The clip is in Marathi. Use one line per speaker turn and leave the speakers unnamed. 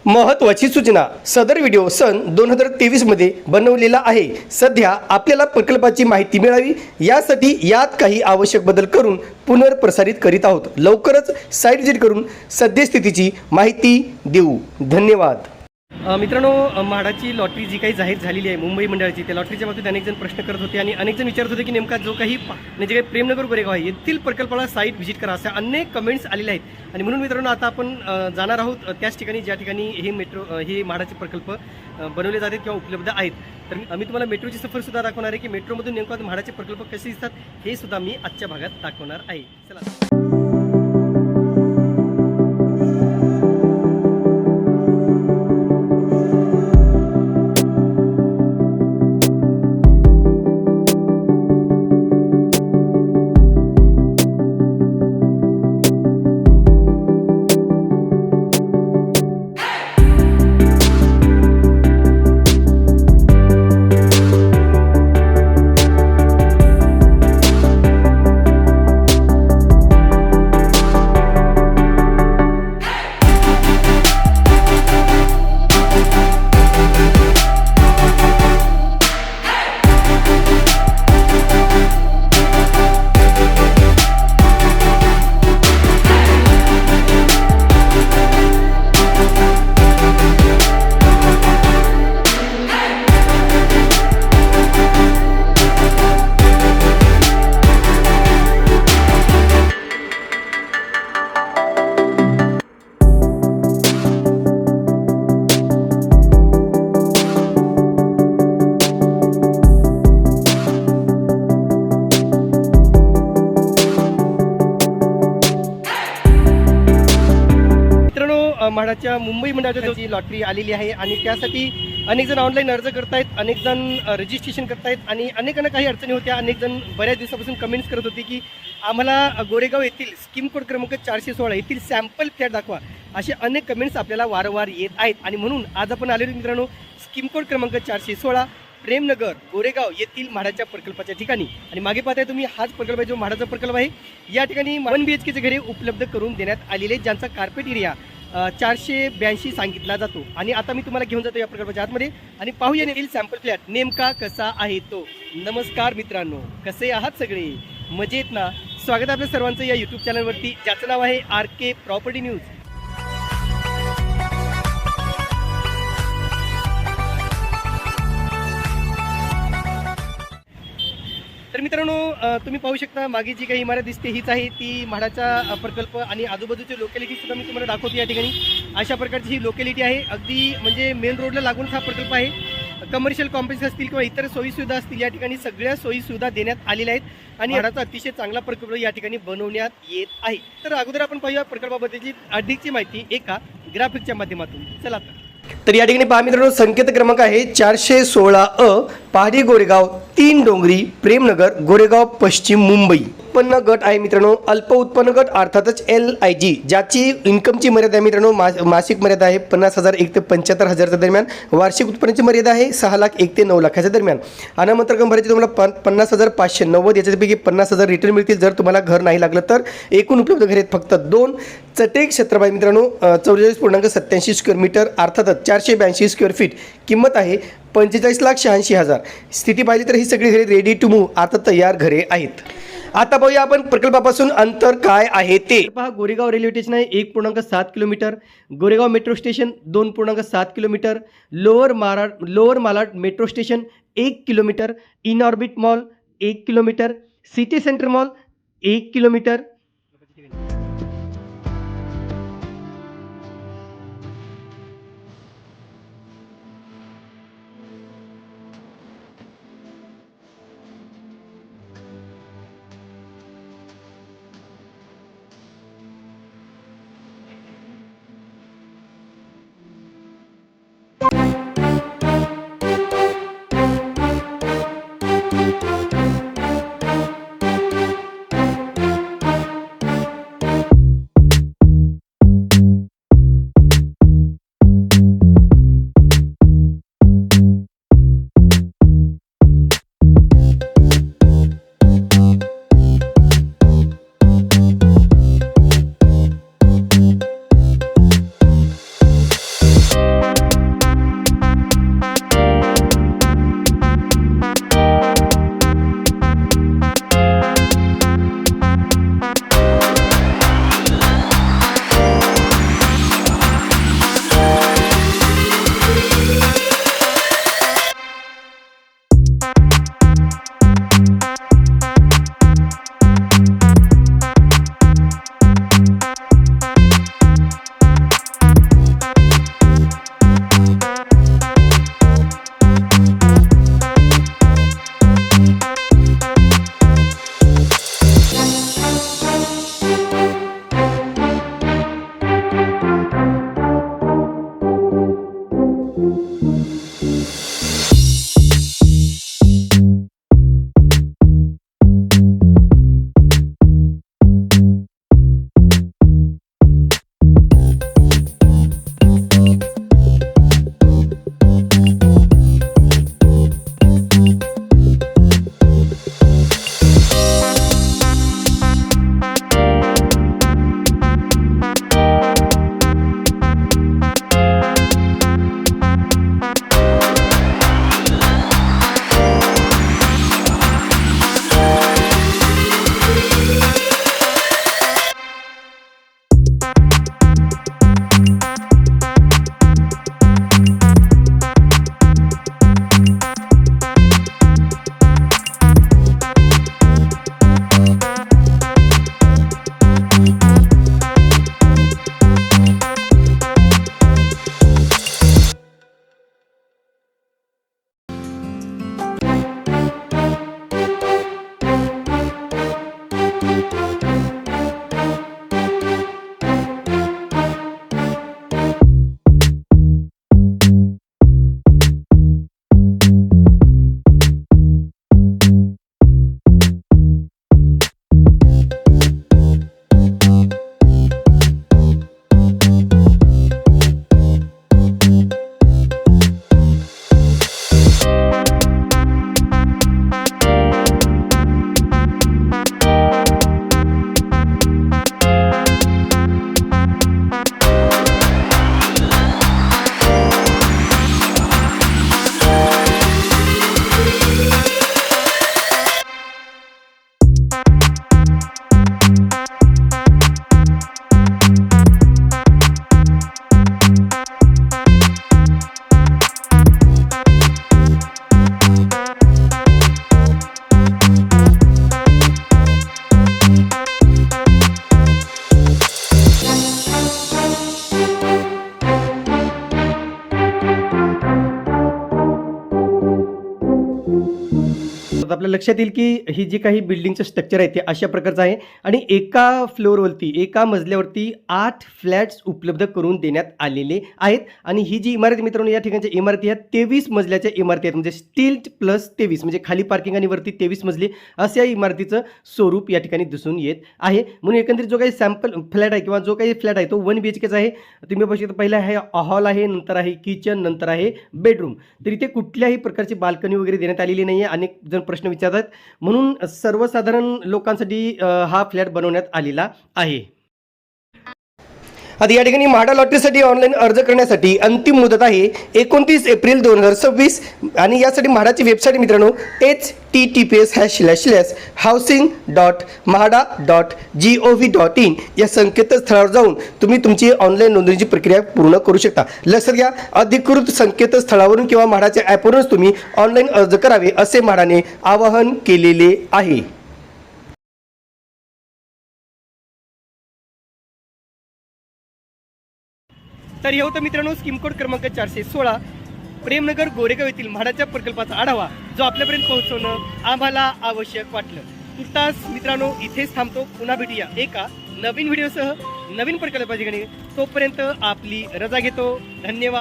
महत्त्वाची सूचना, सदर व्हिडिओ सन 2023 मध्ये बनवलेला आहे। सध्या आपल्याला प्रकल्पाची माहिती मिळावी यासाठी यात काही आवश्यक बदल करून पुनर्प्रसारित करीत आहोत। लवकरच साइट व्हिजिट करून सद्यस्थितीची माहिती देऊ। धन्यवाद। मित्रांनो, म्हाडाची लॉटरी जी काही जाहीर झालेली आहे मुंबई मंडळाची, त्या लॉटरीच्या बाबतीत अनेक जण प्रश्न करत होते आणि अनेक जण विचारत होते की नेमका जो काही म्हणजे काही प्रेमनगर गोरेगाव आहे येथील प्रकल्पाला साईट व्हिजिट करा, अशा अनेक कमेंट्स आलेले आहेत। आणि म्हणून मित्रांनो, आता आपण जाणार आहोत त्याच ठिकाणी ज्या ठिकाणी हे म्हाडाचे प्रकल्प बनवले जातात किंवा उपलब्ध आहेत। तर मी तुम्हाला मेट्रोची सफर सुद्धा दाखवणार आहे की मेट्रोमधून नेमका म्हाडाचे प्रकल्प कसे दिसतात हे सुद्धा मी आजच्या भागात दाखवणार आहे। चला। म्हाडाच्या मुंबई मंडळाची लॉटरी आलेली आहे आणि त्यासाठी अनेक जण ऑनलाईन अर्ज करतायत, अनेक जण रजिस्ट्रेशन करतायत आणि अनेकांना काही अडचणी होत्या। अनेक जण बऱ्याच दिवसापासून कमेंट्स करत होते की आम्हाला गोरेगाव येथील स्कीम कोड क्रमांक 416 येथील सॅम्पल फ्लॅट दाखवा, असे अनेक कमेंट्स आपल्याला वारंवार येत आहेत। आणि म्हणून आज आपण आलेलो मित्रांनो स्कीम कोड क्रमांक 416 प्रेमनगर गोरेगाव येथील म्हाडाच्या प्रकल्पाच्या ठिकाणी। आणि मागे पाहताय तुम्ही हाच प्रकल्प आहे जो म्हाडाचा प्रकल्प आहे। या ठिकाणी 1 BHKचे घरे उपलब्ध करून देण्यात आलेले, ज्यांचा कार्पेट एरिया 482 सांगितला जातो। आणि आता मी तुम्हाला घेऊन जातो या प्रकल्पाच्या आतमध्ये आणि पाहूया येथील सॅम्पल फ्लॅट नेमका कसा आहे तो। नमस्कार मित्रांनो, कसे आहात सगळे? मजेत ना? स्वागत आहे आपल्या सर्वांचं या यूट्यूब चॅनलवरती, ज्याचं नाव आहे RK प्रॉपर्टी न्यूज। तर मित्रांनो, तुम्ही पाहू शकता मागे जी काही इमारत दिसते हीच आहे ती म्हाडाचा प्रकल्प आणि आजूबाजूची लोकॅलिटी सुद्धा मी तुम्हाला दाखवतो। या ठिकाणी अशा प्रकारची ही लोकॅलिटी आहे, अगदी म्हणजे मेन रोडला लागून हा प्रकल्प आहे। कमर्शियल कॉम्प्लेक्स असतील किंवा इतर सोयीसुविधा असतील, या ठिकाणी सगळ्या सोयीसुविधा देण्यात आलेल्या आहेत आणि म्हाडाचा अतिशय चांगला प्रकल्प या ठिकाणी बनवण्यात येत आहे। तर अगोदर आपण पाहूया प्रकल्पाबद्दलची अधिकची माहिती एका ग्राफिकच्या माध्यमातून। चला तर या ठिकाणी पहा मित्रांनो, संकेत क्रमांक आहे 416 पहाडी गोरेगाव 3 डोंगरी प्रेमनगर गोरेगाव पश्चिम मुंबई। उत्पन्न गट आहे मित्रांनो अल्प उत्पन्न गट, अर्थातच LIG, ज्याची इन्कमची मर्यादा आहे मित्रांनो मासिक मर्यादा आहे 50,000 1 ते 75,000 दरम्यान। वार्षिक उत्पन्नाची मर्यादा आहे 6 लाख 1 ते 9 लाखाच्या दरम्यान। अनामत रक्कम भरायची तुम्हाला 50,590, याच्यापैकी 50,000 रिटर्न मिळतील जर तुम्हाला घर नाही लागलं तर। एकूण उपलब्ध घरे फक्त 2 चटेक क्षेत्र आहे मित्रांनो 44.87 स्क्वेअर मीटर, अर्थातच 482 स्क्वेअर फीट। किंमत आहे 45,86,000। स्थिती पाहिली तर ही सगळी घरे रेडी टू मूव्ह अर्थात तयार घरे आहेत। आता पाहूया आपण प्रकल्पापासून अंतर काय आहे ते। पहा, गोरेगाव रेल्वे स्टेशन आहे 1.7 kilometre, Goregaon metro station 2.7 kilometre, lower Malad metro station 1 kilometre, in orbit mall 1 kilometre, city centre mall 1 kilometre. आपल्या लक्षात येईल की ही जी काही बिल्डिंगचं स्ट्रक्चर आहे ते अशा प्रकारचं आहे आणि एका फ्लोअरवरती एका मजल्यावरती 8 फ्लॅट्स उपलब्ध करून देण्यात आलेले आहेत आणि ही जी इमारत मित्रांनो या ठिकाणच्या इमारती ह्या 23 मजल्याच्या इमारती आहेत म्हणजे स्टील प्लस 23 म्हणजे खाली पार्किंग आणि वरती 23 मजली अशा इमारतीचं स्वरूप या ठिकाणी दिसून येत आहे. म्हणून एकंदरीत जो काही सॅम्पल फ्लॅट आहे किंवा जो काही फ्लॅट आहे तो 1 BHKचा आहे. तुम्ही बघू शकता पहिला आहे हॉल आहे, नंतर आहे किचन, नंतर आहे बेडरूम. तर इथे कुठल्याही प्रकारची बाल्कनी वगैरे देण्यात आलेली नाही आहे. अनेक जण प्रश्न विचारतात म्हणून सर्वसाधारण लोकांसाठी हा फ्लॅट बनवण्यात आलेला आहे. आता या ठिकाणी म्हाडा लॉटरीसाठी ऑनलाईन अर्ज करण्यासाठी अंतिम मुदत आहे 29 एप्रिल 2026 आणि यासाठी म्हाडाची वेबसाईट मित्रांनो https://housing.mahada.gov.in या संकेतस्थळावर जाऊन तुम्ही तुमची ऑनलाईन नोंदणीची प्रक्रिया पूर्ण करू शकता. लक्षात घ्या, अधिकृत संकेतस्थळावरून किंवा म्हाडाच्या ॲपवरूनच तुम्ही ऑनलाईन अर्ज करावे असे म्हाडाने आवाहन केलेले आहे. तर हे होतं मित्रांनो स्कीम कोड क्रमांक 416 प्रेमनगर गोरेगाव येथील म्हाडाच्या प्रकल्पाचा आढावा जो आपल्यापर्यंत पोहोचवणं आम्हाला आवश्यक वाटलं. तुर्तास मित्रांनो इथेच थांबतो. पुन्हा भेटूया एका नवीन व्हिडिओसह नवीन प्रकल्पाच्या ठिकाणी. तोपर्यंत आपली रजा घेतो. धन्यवाद.